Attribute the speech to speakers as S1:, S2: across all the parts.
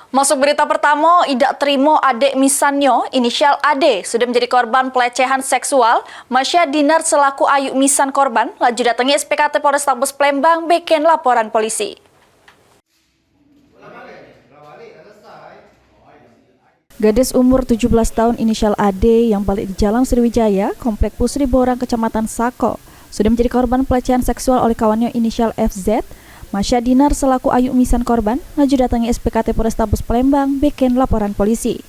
S1: Masuk berita pertama, Idak Trimo adik Misanyo, inisial AD, sudah menjadi korban pelecehan seksual. Masya Dinar selaku ayuk misan korban, laju datangi SPKT Polrestabes Palembang, bikin laporan polisi. Gadis umur 17 tahun inisial AD yang balik di Jalan Sriwijaya, Komplek Pusri Borang, Kecamatan Sako, sudah menjadi korban pelecehan seksual oleh kawannya inisial FZ. Masya Dinar selaku ayuk misan korban laju datangi SPKT Polrestabes Palembang, bikin laporan polisi.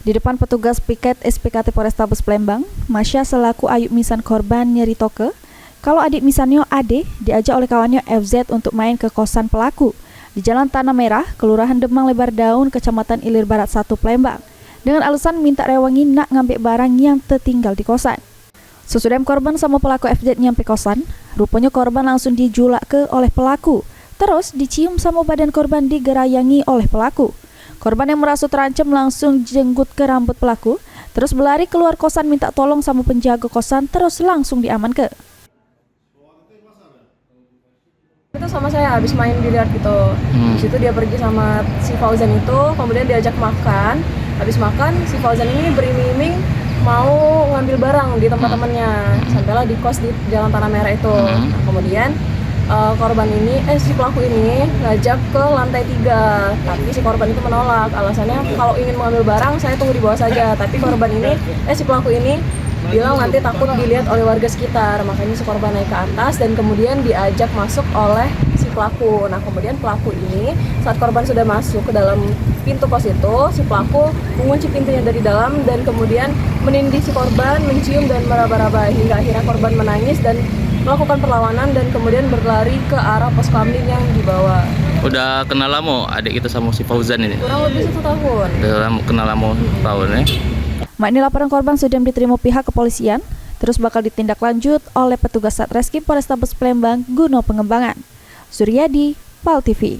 S1: Di depan petugas piket SPKT Polrestabes Palembang, Masya selaku ayuk misan korban nyeritoke kalau adik misannya AD diajak oleh kawannya FZ untuk main ke kosan pelaku di Jalan Tanah Merah, Kelurahan Demang Lebar Daun, Kecamatan Ilir Barat 1 Palembang, dengan alasan minta rewangi nak ngambil barang yang tertinggal di kosan. Sesudah korban sama pelaku FZ nyampe kosan, rupanya korban langsung dijulak ke oleh pelaku. Terus dicium sama badan korban digerayangi oleh pelaku. Korban yang merasa terancam langsung jenggut ke rambut pelaku, terus berlari keluar kosan minta tolong sama penjaga kosan, terus langsung diamankan.
S2: Itu sama saya habis main biliar gitu. Di situ dia pergi sama si Fauzan itu, kemudian diajak makan. Habis makan si Fauzan ini beriming-iming mau ngambil barang di tempat temannya. Sampailah di kos di Jalan Tanah Merah itu. Nah, kemudian si pelaku ini ngajak ke lantai 3, tapi si korban itu menolak. Alasannya kalau ingin mengambil barang saya tunggu di bawah saja. Tapi si pelaku ini bilang nanti takut dilihat oleh warga sekitar. Makanya si korban naik ke atas dan kemudian diajak masuk oleh si pelaku. Nah, kemudian pelaku ini saat korban sudah masuk ke dalam pintu kos itu, si pelaku mengunci pintunya dari dalam dan kemudian menindih si korban, mencium dan meraba-raba hingga akhirnya korban menangis dan melakukan perlawanan dan kemudian berlari ke arah pos kamling yang dibawa.
S3: Udah kenal lama adik kita sama si Fauzan ini?
S2: Kurang lebih 1 tahun.
S3: Udah kenal lama tahun ya?
S1: Ini laporan korban sudah diterima pihak kepolisian, terus bakal ditindaklanjut oleh petugas Satreskrim Polrestabes Palembang guna pengembangan. Suryadi, PAL TV.